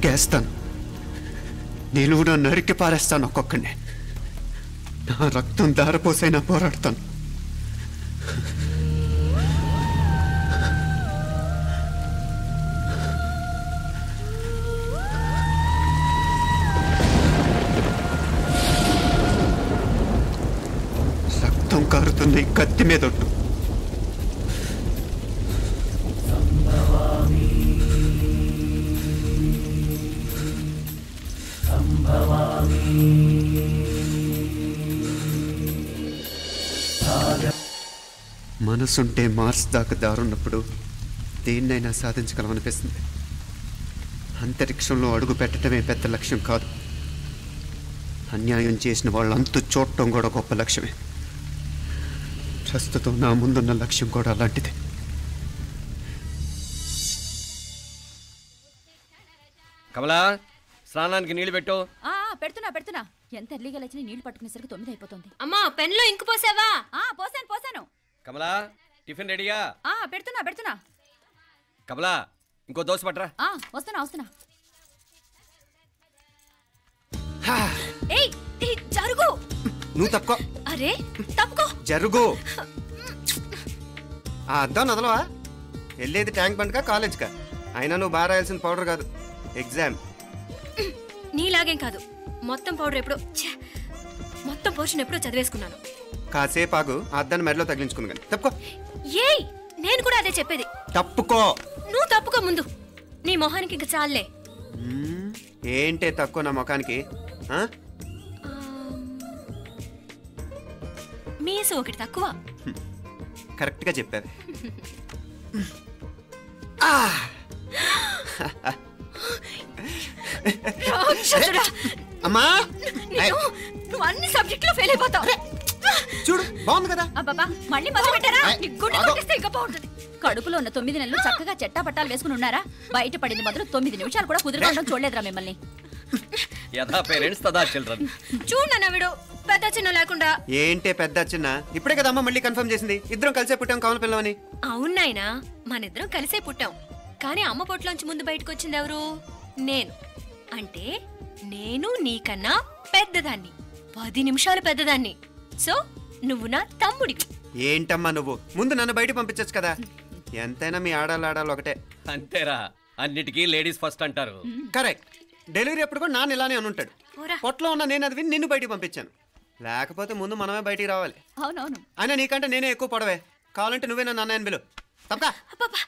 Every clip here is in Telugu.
నరికేస్తాను. నిలువున నరికి పారేస్తాను ఒక్కొక్కడిని. నా రక్తం దారపోసైనా పోరాడతాను. రక్తం కారుతున్న ఈ కత్తి మీదొట్టు. మనసుంటే మార్స్ దాకా దారున్నప్పుడు దేన్నైనా సాధించగలమనిపిస్తుంది. అంతరిక్షంలో అడుగు పెట్టడమే పెద్ద లక్ష్యం కాదు. అన్యాయం చేసిన వాళ్ళంతు చూడటం కూడా గొప్ప లక్ష్యమే. ప్రస్తుతం నా ముందున్న లక్ష్యం కూడా అలాంటిదే. కమలా, స్నానానికి నీళ్లు పెట్టు. పెడుతున్నా. ఎంత ఎర్లీగా లేచిన నీళ్లు పట్టుకునేసరికి 9 అయిపోతుంది. అమ్మా, పెన్లో ఇంకు పోసావా? పోసాను. కమలా, టిఫిన్ రెడీయా? పెడుతున్నా. కమలా, ఇంకో దోశ పట్రా. వస్తున్నా. జరుగు. నువ్వు తప్పుకో. అరే తప్పుకో. జరుగు. అద్దం నదలవా? వెళ్ళేది ట్యాంక్ బండ్కా కాలేజ్కా? అయినా నువ్వు బాగా రాయాల్సిన పౌడర్ కాదు, ఎగ్జామ్. నీలాగేం కాదు. మొత్తం పౌడర్ ఎప్పుడో, మొత్తం పోర్షన్ ఎప్పుడో చదివేసుకున్నాను. కాసేపు ఆగు, ఆ అద్దాన్ని మెడలో తగిలించుకుంది. కానీ తప్పుకో. ఏయ్, నేను కూడా అదే చెప్పేది. తప్పుకో. నువ్వు తప్పుకో ముందు. నీ మొహానికి ఇంక చాలే. ఏంటే తక్కువ నా ముఖానికి? మీసు ఒకటి తక్కువ. కరెక్ట్గా చెప్పారు. అమ్మా, నువ్వు అన్ని సబ్జెక్టులో ఫెయిల్ అయిపోతావు. చూడు, బాగుంది కదా? అబ్బా, మళ్ళీ మొదలు పెట్టారా? ఇంకా బాగుంటుంది. కడుపులో ఉన్న 9 నెలలు చక్కగా చెట్టా పట్టాలు వేసుకుని ఉన్నారా? బయట పడింది మాత్రం 9 నిమిషాలు కూడా కుదురుకోవడం చూడలేదురా మిమ్మల్ని. యథా పేరెంట్స్ తదా చిల్డ్రన్. చూడన్నా వీడు పెద్ద చిన్న లేకుండా. ఏంటే పెద్ద చిన్న? ఇప్పుడే కదా అమ్మ మళ్ళీ కన్ఫర్మ్ చేసింది ఇద్దరం కలిసే పుట్టాం కమల పిల్లవని. అవునాయినా, మనిద్దరం కలిసే పుట్టాం. కానీ అమ్మ పొట్లోంచి ముందు బయటకు వచ్చింది ఎవరు? నేను. అంటే నేను నీకన్నా పెద్దదాన్ని, 10 నిమిషాలు పెద్దదాన్ని. సో నువ్వు నా తమ్ముడి. ఏంటమ్మా నువ్వు? ముందు నన్ను బయట పంపించచ్చు కదా. ఎంతైనా మీ ఆడాలి ఒకటే. అంతేరా, అన్నిటికీ లేడీస్ ఫస్ట్ అంటారు. కరెక్ట్. డెలివరీ అప్పుడు కూడా నాన్న ఇలానే అనుంటాడు. పొట్లో ఉన్న నేను అది విని నిన్ను బయటికి పంపించాను. లేకపోతే ముందు మనమే బయటికి రావాలి. అవునవును. అయినా నీకంటే నేనే ఎక్కువ పొడవే. కావాలంటే నువ్వే నన్ను అన్నయ్యను పిలు. తప్పకా.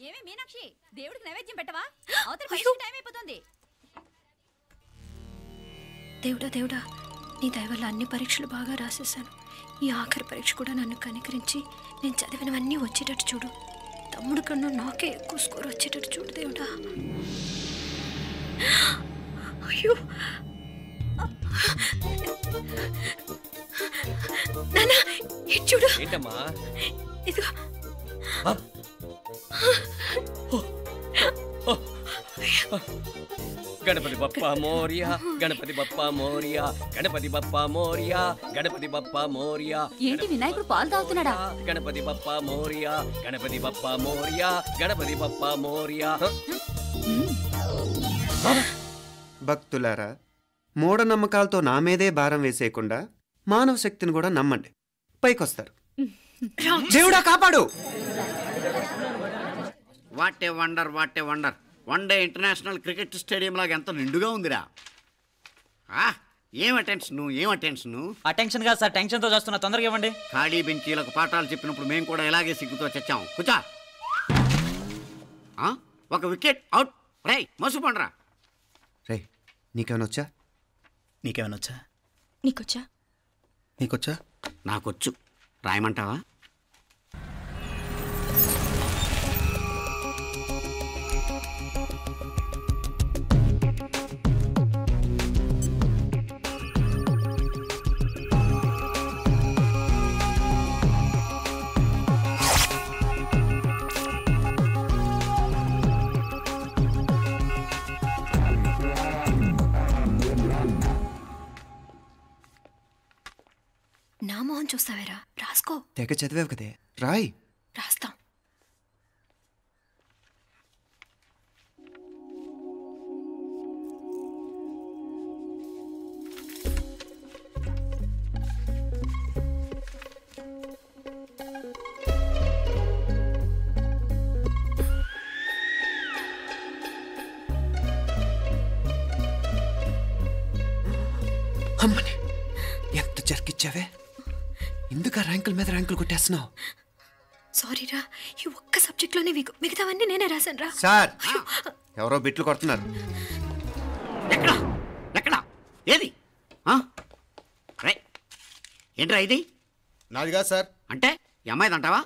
ఏమే మీనాక్షి, దేవుడికి నైవేద్యం పెట్టవా? టైం అయిపోతుంది. దేవుడా, నీ దయ వల్ల అన్ని పరీక్షలు బాగా రాసేసాను. ఈ ఆఖరి పరీక్ష కూడా నన్ను కనికరించి నేను చదివినవన్నీ వచ్చేటట్టు చూడు. తమ్ముడు కన్నా నాకే ఎక్కువ స్కోర్ వచ్చేటట్టు చూడు దేవుడా. అయ్యో నాన్న, ఇది చూడు. ఏంటమ్మా? ఇదిగో. గణపతి బప్పా మోరియా, గణపతి బప్పా మోరియా, గణపతి బప్పా మోరియా, గణపతి బప్పా మోరియా. ఏంటి వినాయకుడు పాలు తాగుతున్నాడా? గణపతి బప్పా మోరియా, గణపతి బప్పా మోరియా, గణపతి బప్పా మోరియా. భక్తులారా, మూఢనమ్మకాలతో నా మీదే భారం వేసేయకుండా మానవ శక్తిని కూడా నమ్మండి, పైకొస్తారు. దేవుడా కాపాడు. What a wonder, what a wonder. One day international cricket stadium లాగా ఎంత నిండుగా ఉందిరా. ఏం అటెన్షన్? అటెన్షన్ కాదు సార్, టెన్షన్తో చేస్తున్నా. తొందరగా ఇవ్వండి. ఖాళీ బెంచీలకు పాఠాలు చెప్పినప్పుడు మేము కూడా ఇలాగే సిగ్గుతో చచ్చాం. కూర్చో. ఒక వికెట్ అవుట్. రే మసు పండ్రా. రే, నీకేమైనా వచ్చా? నీకొచ్చా? నాకొచ్చు. రాయమంటావా? నా మోహన్ చూస్తావేరా? రాసుకో. తెగ చదివావు కదే, రాయ్. రాస్తాం. అమ్మని ఎంత జరికిచ్చావే, ఎందుకు ర్యాంకుల మీద ర్యాంకులు కొట్టేస్తున్నావు? సారీరా, ఈ ఒక్క సబ్జెక్ట్లోనే వీకు, మిగతావన్నీ నేనే రాశాను రా. సార్, ఎవరో బిట్లు కొడుతున్నారు. ఎక్కడ ఎక్కడ ఏది ఏంట్రా ఇది? నాది కాదు సార్. అంటే ఈ అమ్మాయిది అంటావా?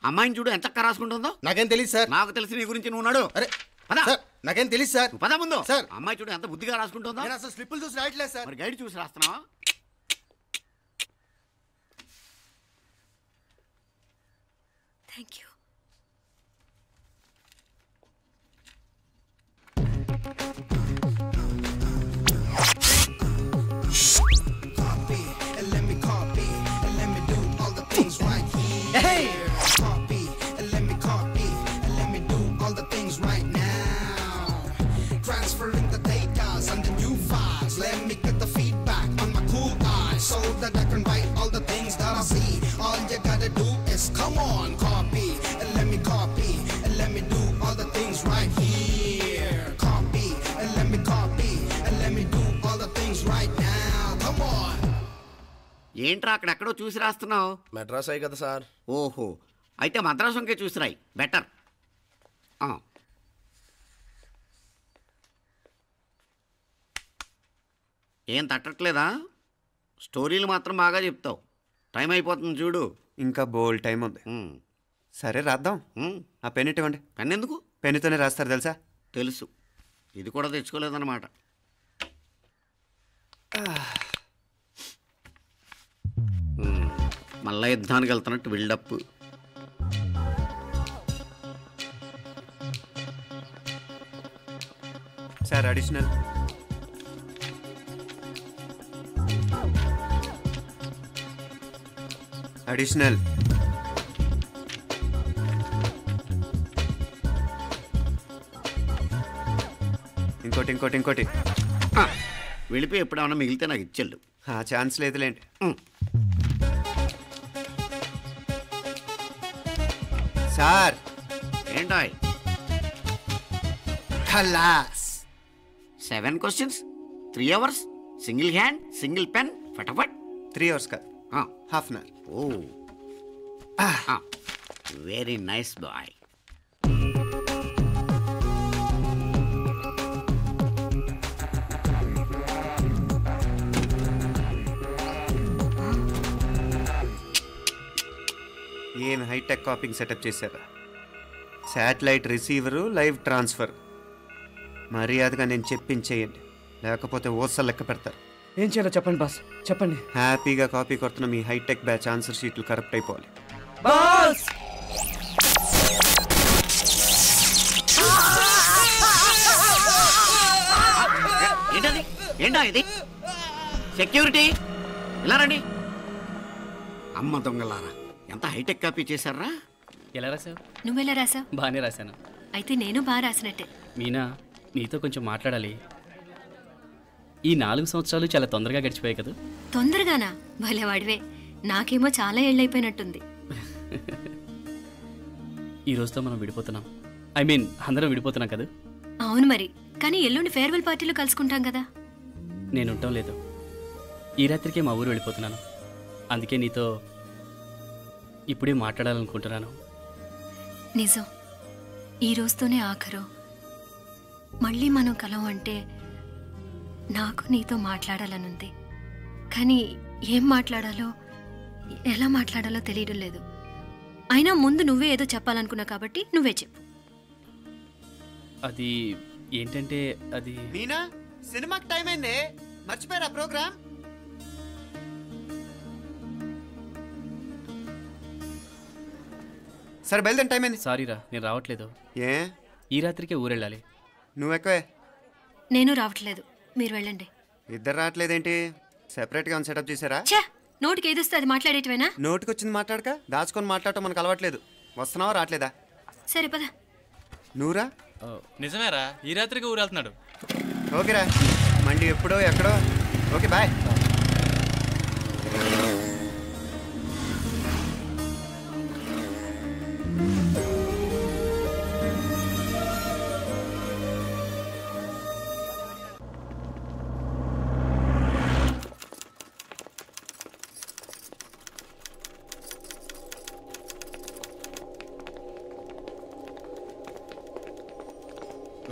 అమ్మాయిని చూడు ఎంత రాసుకుంటుందో. నాకేం తెలియదు సార్. నాకు తెలిసి నీ గురించి నువ్వు నాడు. అరే పదా సార్, నాకేం తెలియదు సార్. పద ముందు. సార్, అమ్మాయి చూడు ఎంత బుద్ధిగా రాసుకుంటుందో. నేను అసలు స్లిప్పులు చూసి రాయట్లేదు సార్. మరి గైడ్ చూసి రాస్తున్నావా? Thank you. ఏంట్రా అక్కడెక్కడో చూసి రాస్తున్నావు? మెడ్రాస్ అయ్యి కదా సార్. ఓహో, అయితే మద్రాసు వంకే చూసి రాయి, బెటర్. ఏం తట్టట్లేదా? స్టోరీలు మాత్రం బాగా చెప్తావు. టైం అయిపోతుంది చూడు. ఇంకా బోల్ టైం ఉంది. సరే రాద్దాం. ఆ పెన్ ఇవ్వండి. పెన్ ఎందుకు? పెన్నుతోనే రాస్తారు తెలుసా? తెలుసు. ఇది కూడా తెచ్చుకోలేదన్నమాట. మళ్ళా యుద్ధానికి వెళ్తున్నట్టు బిల్డప్. Sir additional. అడిషనల్. ఇంకోటి ఇంకోటి ఇంకోటి. వెళ్ళిపోయి ఎప్పుడేమన్నా మిగిలితే నాకు ఇచ్చెళ్ళు. ఛాన్స్ లేదులేండి. సార్ ఏంటాయ్? ఖలాస్. 7 questions, 3 hours, single hand, single pen, ఫటాఫట్. 3 hours కాదు, half an hour. Oh, very nice boy. ఏం హైటెక్ కాపింగ్ సెటప్ చేశారా? Satellite receiver, live transfer. మర్యాదగా నేను చెప్పించేయండి, లేకపోతే ఓసలు లెక్క పెడతారు. ఏం చేయాలో చెప్పండి బాస్, చెప్పండి. హ్యాపీగా కాపీ కొడుతున్న మీ హైటెక్ బ్యాచ్ ఆన్సర్ షీట్లు కరెక్ట్ అయిపోవాలి. బాస్ ఏంటది? ఏంటా ఇది? సెక్యూరిటీ ఇలా రండి. అమ్మ దొంగలారా, ఎంత హైటెక్ కాపీ చేశారా? ఎలా రాసావు? నువ్వెలా రాసావు? బాగానే రాశాను. అయితే నేను బాగా రాసినట్టే. మీనా, నీతో కొంచెం మాట్లాడాలి. ఈ 4 సంవత్సరాలు చాలా తొందరగా గడిచిపోయాయి కదా? తొందరగానా? భలేవాడివే. నాకేమో చాలా ఏళ్ళైపోయినట్టుంది. ఈ రోజుతో మనం విడిపోతున్నాం. ఐ మీన్ అందరం విడిపోతున్నాం కదా? అవును మరి, కానీ ఎల్లుండి ఫేర్వెల్ పార్టీలో కలుసుకుంటాం కదా. నేను ఉండటం లేదు. ఈ రాత్రికే మా ఊరు వెళ్ళిపోతున్నాను. అందుకే నీతో ఇప్పుడే మాట్లాడాలనుకుంటున్నాను. నిజం, ఈ రోజుతోనే ఆఖరు. మళ్ళీ మనం కలం అంటే నాకు నీతో మాట్లాడాలనుంది. కానీ ఏం మాట్లాడాలో, ఎలా మాట్లాడాలో తెలియడం లేదు. అయినా ముందు నువ్వే ఏదో చెప్పాలనుకున్నావు కాబట్టి నువ్వే చెప్పు. అది ఏంటంటే, అది మీనా, సినిమాకి టైం అయింది, మర్చిపోయారా ప్రోగ్రామ్? సరే బయలుదేరి, టైం అయింది. సారీరా, నేను రావట్లేదు. ఏ? ఈ రాత్రికే ఊరెళ్ళాలి. నువ్వు ఎక్కువే. నేను రావట్లేదు, మీరు వెళ్ళండి. ఇద్దరు రావట్లేదేంటి? సెపరేట్గా ఏమైనా సెటప్ చేశారా? ఛే, నోటికి ఏదొస్తే అది మాట్లాడేటివేనా? నోటికి వచ్చింది మాట్లాడక దాచుకొని మాట్లాడటం మనకు అలవాట్లేదు. వస్తున్నావా రావట్లేదా? సరే పద. నువ్వురా. నిజమేరా, ఈ రాత్రికి ఊరు వెళ్తున్నాడు. ఓకేరా, మండి ఎప్పుడో ఎక్కడో. Okay bye.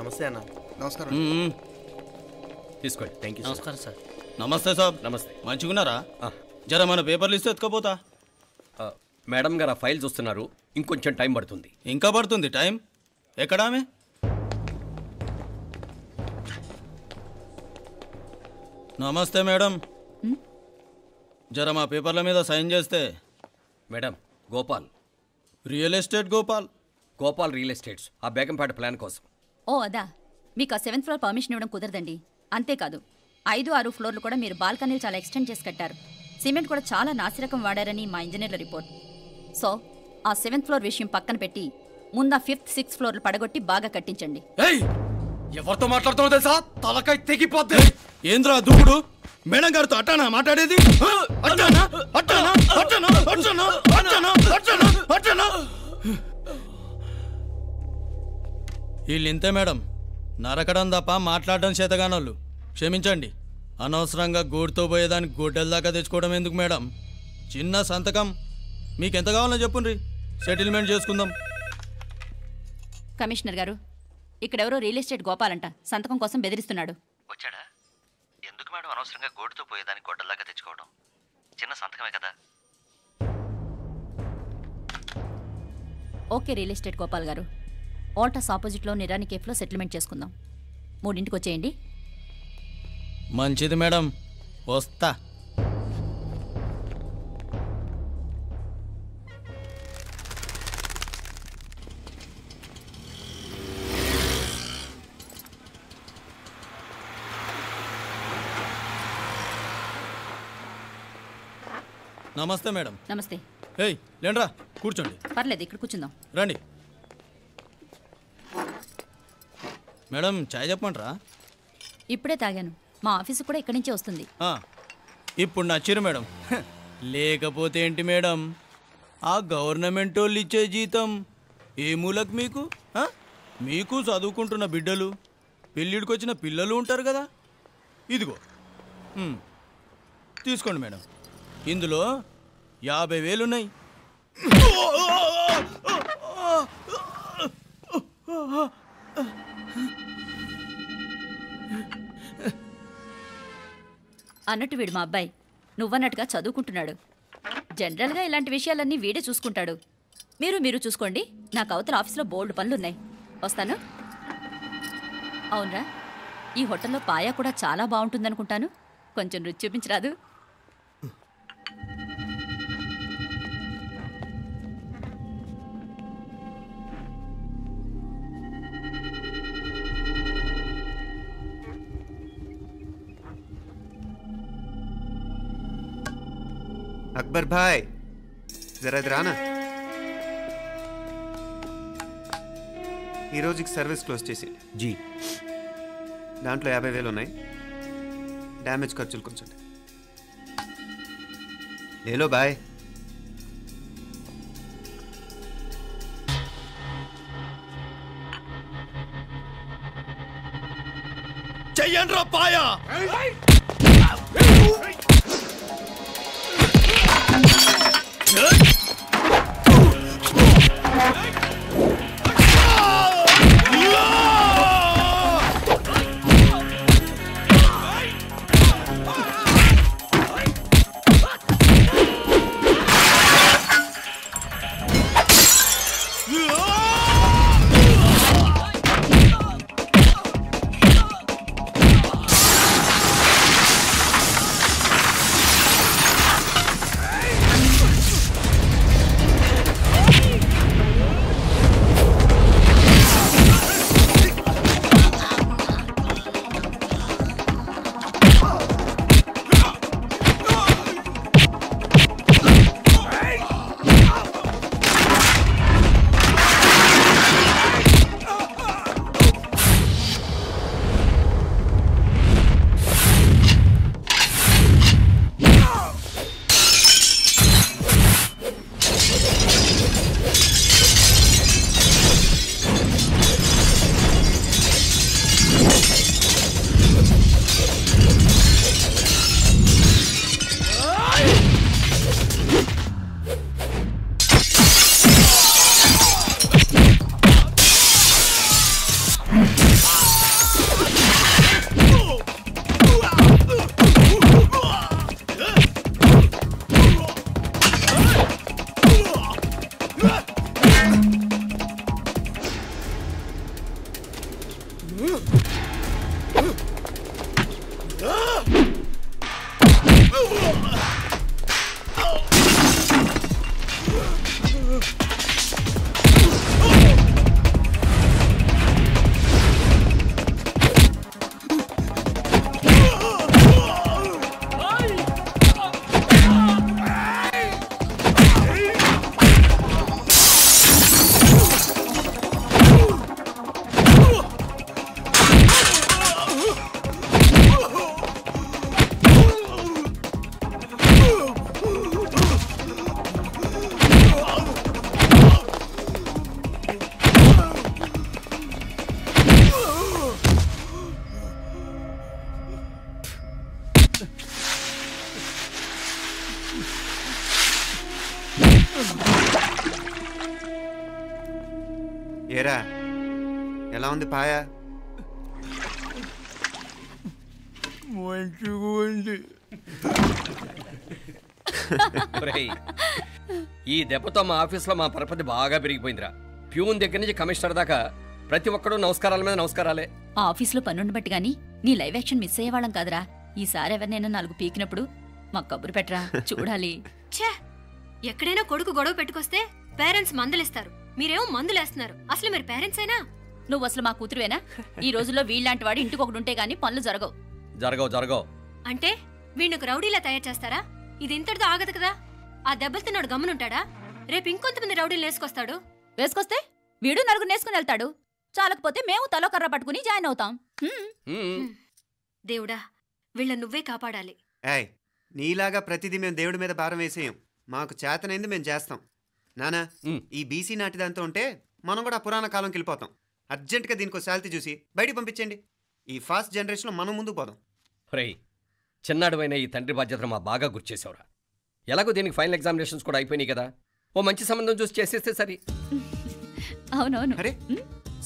నమస్తే అన్న. నమస్కారం. తీసుకోండి. Thank you. నమస్కారం సార్. నమస్తే సాబ్. నమస్తే. మంచిగున్నారా? జర మన పేపర్లు ఇస్తే ఎత్తుకపోతా. మేడం గారు ఆ ఫైల్ చూస్తున్నారు, ఇంకొంచెం టైం పడుతుంది. ఇంకా పడుతుంది టైం? ఎక్కడామే? నమస్తే మేడం. జర మా పేపర్ల మీద సైన్ చేస్తే. Madam, Gopal, real estate Gopal. Gopal real estates, ఆ బేగంపేట ప్లాన్ కోసం. ఓ అదా, మీకు ఆ 7th ఫ్లోర్ పర్మిషన్ ఇవ్వడం కుదరదండి. అంతేకాదు 5, 6 ఫ్లోర్లు కూడా మీరు బాల్కనీలు చాలా ఎక్స్టెండ్ చేసి కట్టారు. సిమెంట్ కూడా చాలా నాసిరకం వాడారని మా ఇంజనీర్ల రిపోర్ట్. సో ఆ 7th ఫ్లోర్ విషయం పక్కన పెట్టి ముందు ఆ 5th, 6th ఫ్లోర్లు పడగొట్టి బాగా కట్టించండి. ఎవరితో మాట్లాడుతావు తెలుసా? తలకాయ తెగిపోద్ది. ఏంద్రా దూకుడు? మేడం గారితో అట్టానా మాట్లాడేది? అట్టానా అట్టానా అట్టానా అట్టానా అట్టానా అట్టానా అట్టానా? వీళ్ళింతే మేడం, నరకడం తప్ప మాట్లాడడం చేతగానోళ్ళు. క్షమించండి, అనవసరంగా గూడుతో పోయేదానికి గొడ్డల దాకా తెచ్చుకోవడం ఎందుకు మేడం? చిన్న సంతకం మీకెంత కావాలో చెప్పుండ్రి, సెటిల్మెంట్ చేసుకుందాం. కమిషనర్ గారు, ఇక్కడెవరో రియల్ ఎస్టేట్ గోపాలంట సంతకం కోసం బెదిరిస్తున్నాడు. వచ్చాడా? ఎందుకు మేడం అనవసరంగా గోడుతో పోయేదానికి గొడ్డల్లాగా తెచ్చుకోవడం? చిన్న సంతకమే కదా. ఓకే రియల్ ఎస్టేట్ గోపాల్ గారు, ఆల్టాస్ ఆపోజిట్లో నిరాని కేఫ్లో సెటిల్మెంట్ చేసుకుందాం. 3ంటికి వచ్చేయండి. మంచిది మేడం, వస్తా. నమస్తే మేడం. నమస్తే. ఏయ్ లేండ్రా, కూర్చోండి. పర్లేదు, ఇక్కడ కూర్చుందాం. రండి మేడం, చాయ్ చెప్పమంటారా? ఇప్పుడే తాగాను. మా ఆఫీసు కూడా ఇక్కడి నుంచే వస్తుంది. ఇప్పుడు నచ్చిరు మేడం. లేకపోతే ఏంటి మేడం, ఆ గవర్నమెంట్ వాళ్ళు ఇచ్చే జీతం ఏ మూలకు మీకు? మీకు చదువుకుంటున్న బిడ్డలు, పెళ్ళిడికి వచ్చిన పిల్లలు ఉంటారు కదా. ఇదిగో తీసుకోండి మేడం, ఇందులో 50,000 ఉన్నాయి. అన్నట్టు వీడు మా అబ్బాయి నువ్వన్నట్టుగా చదువుకుంటున్నాడు. జనరల్గా ఇలాంటి విషయాలన్నీ వీడే చూసుకుంటాడు. మీరు చూసుకోండి. నాకు అవతల ఆఫీస్లో బోల్డ్ పనులున్నాయి. వస్తాను. అవునరా, ఈ హోటల్లో పాయా కూడా చాలా బాగుంటుందనుకుంటాను. కొంచెం రుచి చూపించరాదు? అక్బర్ భాయ్, జరా రానా. ఈ రోజుకి సర్వీస్ క్లోజ్ చేసి జీ, దాంట్లో 50,000 ఉన్నాయి. డ్యామేజ్ ఖర్చులు కొంచెం లేలో బాయ్. చెయ్యండ్రా పాయా. ఏరా ఎలా ఉంది పాయ? మంచిగా ఉంది. ఒరేయ్, ఈ దెబ్బతో మా ఆఫీస్లో మా పరపతి బాగా పెరిగిపోయిందిరా. ప్యూన్ దగ్గర నుంచి కమిషనర్ దాకా ప్రతి ఒక్కడు నమస్కారాల మీద నమస్కారాలే. ఆ ఆఫీస్లో పనుండి బట్టి గాని నీ లైవ్ యాక్షన్ మిస్ అయ్యేవాళ్ళం కాదురా. ఈసారి ఎవరినైనా 4 పీకినప్పుడు మాకు కబురు పెట్టరా, చూడాలి. ఛే, ఎక్కడైనా కొడుకు గొడవ పెట్టుకొస్తే పేరెంట్స్ మందులేస్తారు, మీరేమో మందులేస్తున్నారు. అసలు మీరు పేరెంట్స్ అయినా? నువ్వు అసలు మా కూతురువేనా? ఈ రోజుల్లో వీళ్ళలాంటి వాడు ఇంటికి ఒకటి ఉంటే గానీ పనులు జరగవు. జరగవు అంటే వీణ్ణకు రౌడీలా తయారు చేస్తారా? ఇది ఇంతటితో ఆగదు కదా. ఆ దెబ్బలు తిన్నాడు గమ్మునుంటాడా? రేపు ఇంకొంతమంది రౌడీలు వేసుకొస్తాడు. వేసుకొస్తే వీడు 4 నేసుకుని వెళ్తాడు. చాలకపోతే మేము తలో కర్ర పట్టుకుని జాయిన్ అవుతాం. దేవుడా, వీళ్ళ నువ్వే కాపాడాలి. ఏయ్, నీలాగా ప్రతిదీ మేము దేవుడి మీద భారం వేసేయం. మాకు చేతనైంది మేము చేస్తాం. నానా, ఈ బీసీ నాటి దాంతో ఉంటే మనం కూడా పురాణ కాలంకి వెళ్ళిపోతాం. అర్జెంటుగా దీనికి శాలిటీ చూసి బయటికి పంపించండి. ఈ ఫాస్ట్ జనరేషన్లో మనం ముందుకు పోదాం. రేయ్, చిన్నాడువైన ఈ తండ్రి బాధ్యతను మా బాగా గుర్చేసావురా. ఎలాగో దీనికి ఫైనల్ ఎగ్జామినేషన్స్ కూడా అయిపోయినాయి కదా, ఓ మంచి సంబంధం చూసి చేసేస్తే సరి. అవునవును. అరే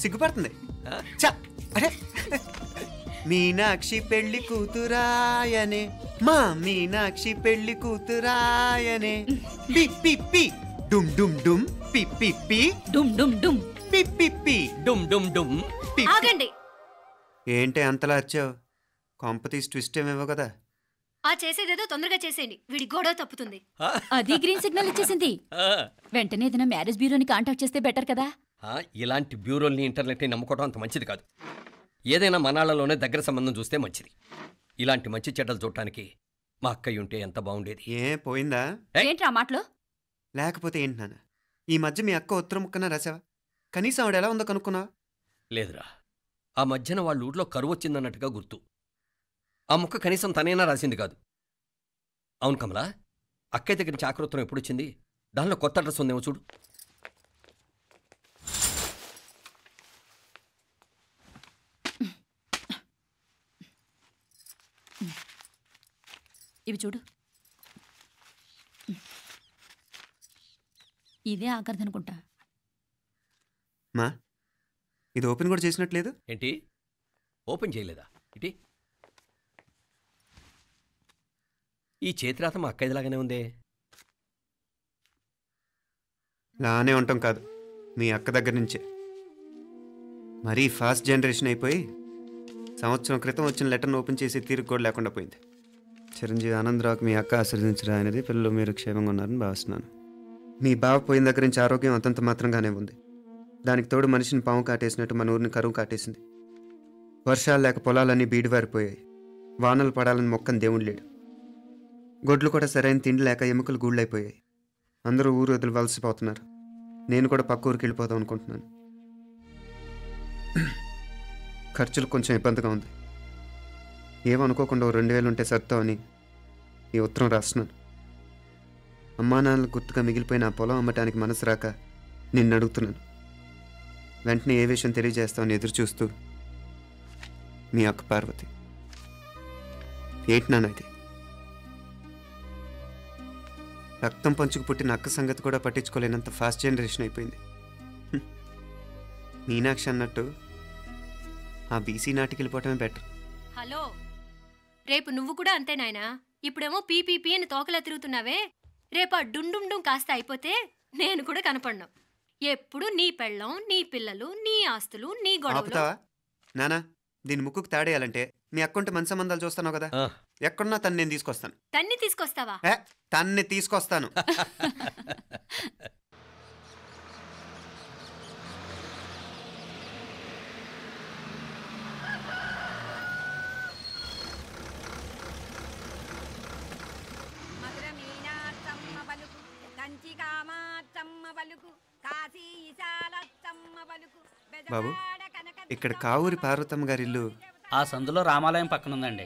సిగ్గుపడుతుంది. అరే మీనాక్షి పెళ్లి కూతురాయనే, మా మీనాక్షి పెళ్లి కూతురాయనే. పి పి పి డుమ్ డుమ్ డుమ్ పి పి పి డుమ్ డుమ్ డుమ్ పి పి పి డుమ్ డుమ్ డుమ్. ఆగండి. ఏంటి అంతలా వచ్చావు? కాంపతీస్ ట్విస్ట్ ఏమేవో కదా. ఆ చేసేదేదో తొందరగా చేసేయండి, వీడి గొడవ తప్పుతుంది. అది గ్రీన్ సిగ్నల్ ఇచ్చేసింది. వెంటనే ఏదైనా మ్యారేజ్ బ్యూరోని కాంటాక్ట్ చేస్తే బెటర్ కదా. ఇలాంటి బ్యూరోల్ని ఇంటర్నెట్ని నమ్ముకోవడం అంత మంచిది కాదు. ఏదైనా మనాళ్ళలోనే దగ్గర సంబంధం చూస్తే మంచిది. ఇలాంటి మంచి చెడ్డలు చూడటానికి మా అక్కయ్య ఉంటే ఎంత బాగుండేది. ఏ పోయిందా? ఏంట్రా మాటలు? లేకపోతే ఏంటి నాన్న, ఈ మధ్య మీ అక్క ఉత్తరం ముక్కన రాసావా? కనీసం ఆవిడ ఎలా ఉందో కనుక్కున్నావా? లేదురా, ఆ మధ్యన వాళ్ళ ఊళ్ళో కరువు వచ్చిందన్నట్టుగా గుర్తు. ఆ ముక్క కనీసం తనైనా రాసింది కాదు. అవును కమలా, అక్కయ్య దగ్గర నుంచి ఆకృతం ఎప్పుడు వచ్చింది? దానిలో కొత్త అడ్రస్ ఉందేమో చూడు. ఇవి చూడు. ఇదే ఆఖరిదనుకుంటా. మా ఇది ఓపెన్ కూడా చేసినట్లేదు. ఏంటి ఓపెన్ చేయలేదా? ఇటీ ఈ చేతిరాత మా అక్కయ్యలాగానే ఉందే. లానే ఉంటాం కాదు, మీ అక్క దగ్గర నుంచే. మరీ ఫాస్ట్ జనరేషన్ అయిపోయి సంవత్సరం క్రితం వచ్చిన లెటర్ను ఓపెన్ చేసి తీరుకు కూడా లేకుండా పోయింది. చిరంజీవి ఆనందరావుకి మీ అక్క ఆశీర్వదించరా అనేది. పిల్లలు మీరు క్షేమంగా ఉన్నారని భావిస్తున్నాను. మీ బావ పోయిన దగ్గర నుంచి ఆరోగ్యం అంతంత మాత్రంగానే ఉంది. దానికి తోడు మనిషిని పాము కాటేసినట్టు మన ఊరిని కరువు కాటేసింది. వర్షాలు లేక పొలాలన్నీ బీడివారిపోయాయి. వానలు పడాలని మొక్కని దేవుడు లేడు. గొడ్లు కూడా సరైన తిండి లేక ఎముకలు గూళ్ళైపోయాయి. అందరూ ఊరు వదిలి వలసిపోతున్నారు. నేను కూడా పక్క ఊరికి వెళ్ళిపోదాం అనుకుంటున్నాను. ఖర్చులు కొంచెం ఇబ్బందిగా ఉంది. ఏమనుకోకుండా 2000 ఉంటే సర్దామని ఈ ఉత్తరం రాస్తున్నాను. అమ్మా నాన్నలకు గుర్తుగా మిగిలిపోయిన ఆ పొలం అమ్మటానికి మనసు రాక నిన్ను అడుగుతున్నాను. వెంటనే ఏ విషయం తెలియజేస్తామని ఎదురు చూస్తూ మీ అక్క పార్వతి. ఏంటి నాన్న ఇది? రక్తం పంచుకు పుట్టిన అక్క సంగతి కూడా పట్టించుకోలేనంత ఫాస్ట్ జనరేషన్ అయిపోయింది. మీనాక్షి అన్నట్టు ఆ బీసీ నాటికి వెళ్ళిపోవటమే బెటర్. హలో, రేపు నువ్వు కూడా అంతే నాయనా. ఇప్పుడేమో పీపీపీ అని తోకలా తిరుగుతున్నావే. రేపు ఆ డుండుండుం కాస్త అయిపోతే నేను కూడా కనపడను. ఎప్పుడు నీ పెళ్ళం, నీ పిల్లలు, నీ ఆస్తులు, నీ గొడవలు. ఆపుతావా నానా? దీని ముక్కుకు తాడేయాలంటే మీ అక్కంటే మంచి సంబంధాలు చూస్తాను కదా, ఆ. ఎక్కడున్నా తను నేను తీసుకొస్తాను. తన్ని తీసుకొస్తావా? తన్ని తీసుకొస్తాను. బాబు, ఇక్కడ కావూరి పార్వతమ్మ గారి ఇల్లు ఆ సందులో రామాలయం పక్కన ఉందండి.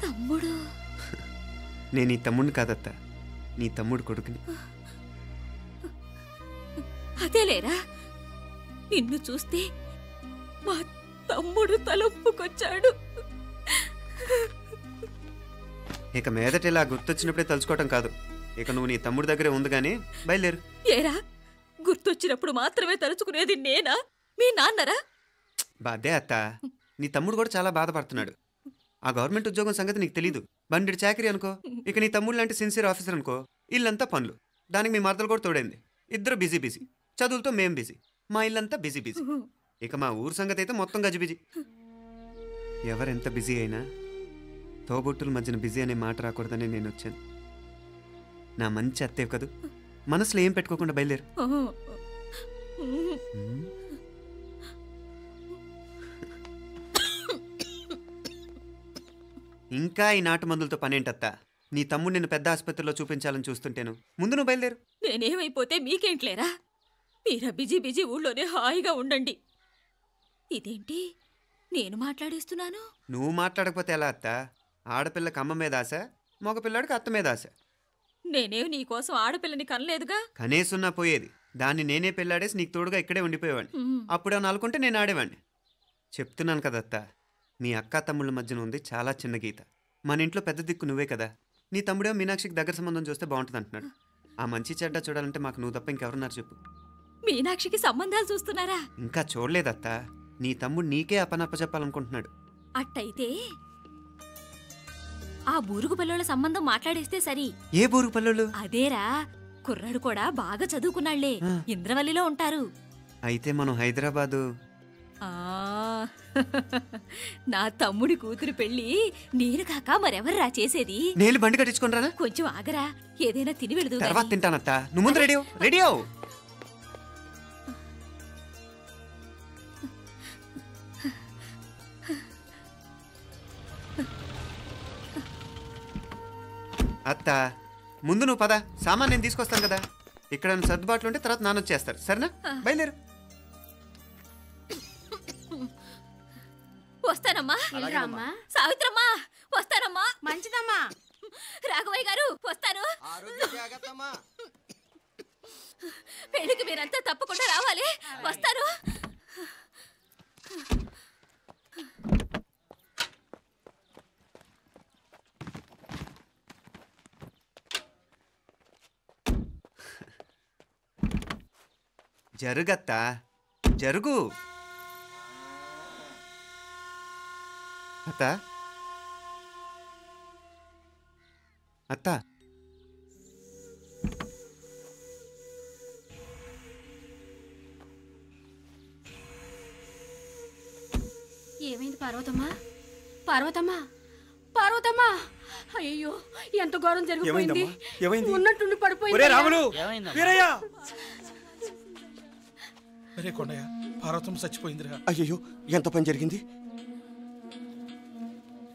తమ్ముడు? నేను ఈ తమ్ముడిని కాదత్త, నీ తమ్ముడు కొడుకుని. అదేలేరా, నిన్ను చూస్తే మా తమ్ముడు తలొప్పుకొచ్చాడు. ఇక మీదట ఇలా గుర్తొచ్చినప్పుడే తలుచుకోవటం కాదు, ఇక నువ్వు నీ తమ్ముడి దగ్గరే ఉంది కానీ బయలుదేరు. ఏరా, గుర్తొచ్చినప్పుడు మాత్రమే తలుచుకునేది నేనా, మీ నాన్నరా? బాధే అత్త, నీ తమ్ముడు కూడా చాలా బాధపడుతున్నాడు. ఆ గవర్నమెంట్ ఉద్యోగం సంగతి నీకు తెలీదు, బండి చాకరీ అనుకో. ఇక నీ తమ్ముడు లాంటి సిన్సియర్ ఆఫీసర్ అనుకో, ఇల్లంతా పనులు, దానికి మీ మరదలు కూడా తోడైంది. ఇద్దరు బిజీ బిజీ, చదువులతో మేం బిజీ, మా ఇల్లంతా బిజీ బిజీ. ఇక మా ఊరు సంగతి అయితే మొత్తం గజిబిజీ. ఎవరెంత బిజీ అయినా తోబుట్టుల మధ్యన బిజీ అనే మాట రాకూడదని నేను వచ్చాను. నా మంచి అత్తేవి కదూ, మనసులో ఏం పెట్టుకోకుండా బయలుదేరు. ఇంకా ఈ నాటు మందులతో పనేంటత్తా? నీ తమ్ముడు నిన్ను పెద్ద ఆసుపత్రిలో చూపించాలని చూస్తుంటేను. ముందు నువ్వు బయలుదేరు. నేనేమైపోతే మీకేంట్లేరా, మీరా బిజీ బిజీ ఊళ్ళోనే హాయిగా ఉండండి. ఇదేంటి నేను మాట్లాడేస్తున్నాను? నువ్వు మాట్లాడకపోతే ఎలా అత్త? ఆడపిల్లకి అమ్మ మీద ఆశ, మగపిల్లాడికి అత్త మీద ఆశ. నేనేం నీకోసం ఆడపిల్లని కనలేదుగా. కనేసున్నా పోయేది, దాన్ని నేనే పెళ్ళాడేసి నీకు తోడుగా ఇక్కడే ఉండిపోయేవాడిని. అప్పుడు అని అనుకుంటే నేను ఆడేవాడిని. చెప్తున్నాను కదత్తా, మీ అక్క తమ్ముళ్ళ మధ్యన ఉంది చాలా చిన్న గీత. మన ఇంట్లో పెద్ద దిక్కు నువ్వే కదా. నీ తమ్ముడే మీనాక్షికి దగ్గర సంబంధం చూస్తే బాగుంటుంది అంటున్నాడు. ఆ మంచి చెడ్డ చూడాలంటే మాకు నువ్వు తప్ప ఇంకెవరున్నారు చెప్పు? మీనాక్షికి సంబంధాలు చూస్తున్నారా? ఇంకా చూడలేదత్తా. నీ తమ్ముడు నీకే అపనప్ప చెప్పాలనుకుంటున్నాడు. అట్టయితే ఆ బూరుగు పిల్లల సంబంధం మాట్లాడేస్తే సరి. ఏ బూరుగు పిల్లలు? అదేరా, కుర్రాడు కూడా బాగా చదువుకున్నాళ్లే, ఇంద్రవల్లిలో ఉంటారు. అయితే మనం హైదరాబాదు. నా తమ్ముడి కూతురు పెళ్లి నేను కాక మరెవర్రా చేసేది? నేను బండి కట్టించుకుంటారా? కొంచెం ఆగరా, ఏదైనా తిని వెళదు. తర్వాత తింటానత్తా, నువ్వు ముందు రెడీ రెడీ అవు. అత్త, ముందు నువ్వు పద, సామాన్ నేను తీసుకొస్తాను కదా. ఇక్కడ సర్దుబాట్లు ఉంటే తర్వాత నాన్న వచ్చేస్తారు, సరేనా? బయలుదేరు. వస్తానమ్మా. సావిత్రమ్మా వస్తానమ్మా. మంచిదమ్మా. రాఘవయ్య గారు వస్తాను. పెళ్లికి మీరంతా తప్పకుండా రావాలి. వస్తాను. జరుగత్తా, జరుగు. అత్త, అత్త, ఏమైంది పార్వతమ్మా? పార్వతమ్మా, పార్వతమ్మా, అయ్యో ఎంత ఘోరం జరిగిపోయింది. ఉన్నట్టుండి పడిపోయింది. రాములు, వీరయ్య. అరే కొండయ్య, పార్వతమ్మ చచ్చిపోయిందిరా. అయ్యో, ఎంత పని జరిగింది?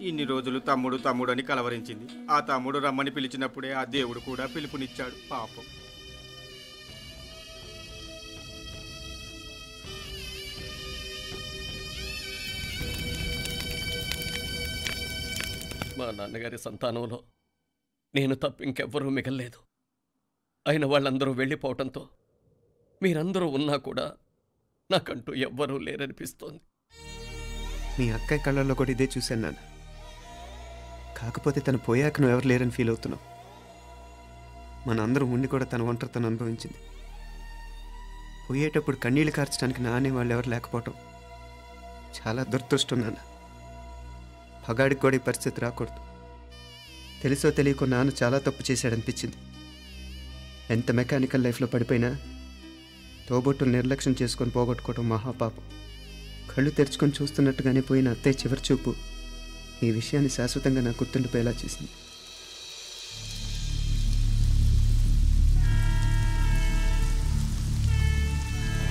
ఇన్ని రోజులు తమ్ముడు తమ్ముడు అని కలవరించింది. ఆ తమ్ముడు రమ్మని పిలిచినప్పుడే ఆ దేవుడు కూడా పిలుపునిచ్చాడు. పాపం. మా నాన్నగారి సంతానంలో నేను తప్ప ఇంకెవ్వరూ మిగల్లేదు. అయిన వాళ్ళందరూ వెళ్ళిపోవటంతో మీరందరూ ఉన్నా కూడా నాకంటూ ఎవ్వరూ లేరనిపిస్తోంది. మీ అక్కయ్య కళ్ళల్లో కూడా ఇదే చూశాను నాన్న. కాకపోతే తను పోయాక నువ్వు ఎవరు లేరని ఫీల్ అవుతున్నావు. మనందరం ఉండి కూడా తన ఒంటరితను అనుభవించింది. పోయేటప్పుడు కన్నీళ్లు కార్చడానికి నానే వాళ్ళు ఎవరు లేకపోవటం చాలా దురదృష్టం నాన్న. పగాడికి కూడా ఈ పరిస్థితి రాకూడదు. తెలుసో తెలియకో నాన్న చాలా తప్పు చేశాడనిపించింది. ఎంత మెకానికల్ లైఫ్లో పడిపోయినా తోబొట్టును నిర్లక్ష్యం చేసుకొని పోగొట్టుకోవడం మహాపాపం. కళ్ళు తెరుచుకొని చూస్తున్నట్టుగానే పోయిన అత్తయ్య చివరి చూపు ఈ విషయాన్ని శాశ్వతంగా నాకు గుర్తుండిపోయేలా చేసింది.